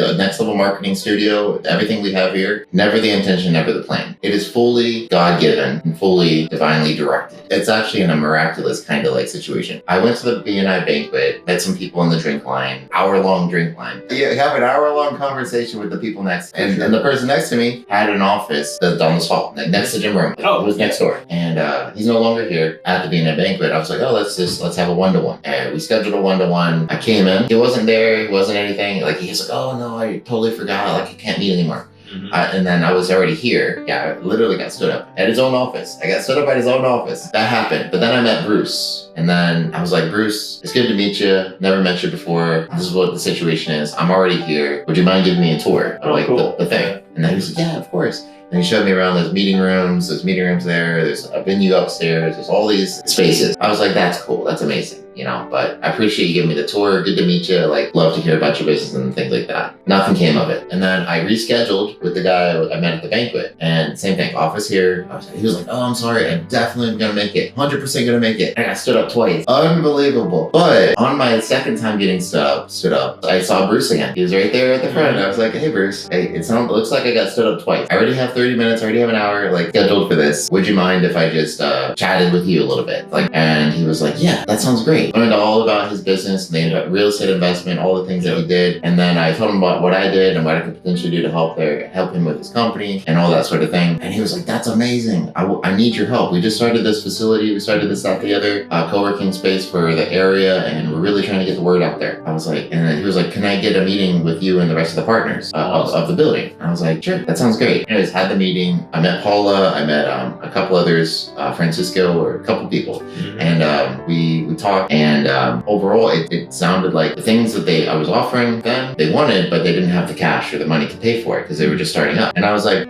the Next Level Marketing Studio, everything we have here, never the intention, never the plan. It is fully God-given and fully divinely directed. It's actually in a miraculous kind of like situation. I went to the BNI banquet, met some people in the drink line, hour-long drink line. You have an hour-long conversation with the people next, and the person next to me had an office that's down this hall, next to Jim Rohn. It was next door. And he's no longer here at the BNI banquet. I was like, oh, let's have a one-to-one. And we scheduled a one-to-one. I came in. He wasn't there. He wasn't anything. Like, he's like, oh, no, I totally forgot. Like, I can't meet anymore. And then I was already here. Yeah, I literally got stood up at his own office. I got stood up at his own office. That happened. But then I met Bruce. And then I was like, Bruce, it's good to meet you. Never met you before. This is what the situation is. I'm already here. Would you mind giving me a tour of the thing? And then he was like, yeah, of course. And he showed me around those meeting rooms. There's meeting rooms there. There's a venue upstairs. There's all these spaces. I was like, that's cool. That's amazing. You know, but I appreciate you giving me the tour. Good to meet you. Like, love to hear about your business and things like that. Nothing came of it. And then I rescheduled with the guy I met at the banquet. And same thing, office here. He was like, oh, I'm sorry. I'm definitely going to make it. 100% going to make it. And I stood up twice. Unbelievable. But on my second time getting stood up, I saw Bruce again. He was right there at the front. I was like, hey, Bruce. Hey, it looks like I got stood up twice. I already have 30 minutes. I already have an hour like scheduled for this. Would you mind if I just chatted with you a little bit? And he was like, yeah, that sounds great. Learned all about his business, the real estate investment, all the things that he did. And then I told him about what I did and what I could potentially do to help him with his company and all that sort of thing. And he was like, that's amazing. I need your help. We just started this facility. We started this out together, co-working space for the area. And we're really trying to get the word out there. I was like, and then he was like, can I get a meeting with you and the rest of the partners of the building? I was like, sure, that sounds great. Anyways, had the meeting. I met Paula. I met a couple others, Francisco, or a couple people. And we talked, and overall it sounded like the things that I was offering them, they wanted, but they didn't have the cash or the money to pay for it because they were just starting up. And I was like,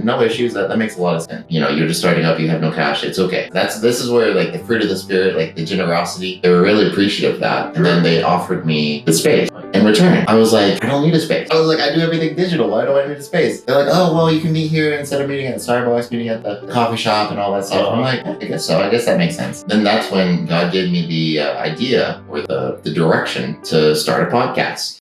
no issues. That makes a lot of sense. You know, you're just starting up, you have no cash, it's okay. This is where like the fruit of the spirit, like the generosity, they were really appreciative of that. And then they offered me the space. In return, I was like, I don't need a space. I was like, I do everything digital. Why do I need a space? They're like, oh, well, you can meet here instead of meeting at Starbucks, meeting at the coffee shop and all that stuff. I'm like, I guess so. I guess that makes sense. Then that's when God gave me the idea or the direction to start a podcast.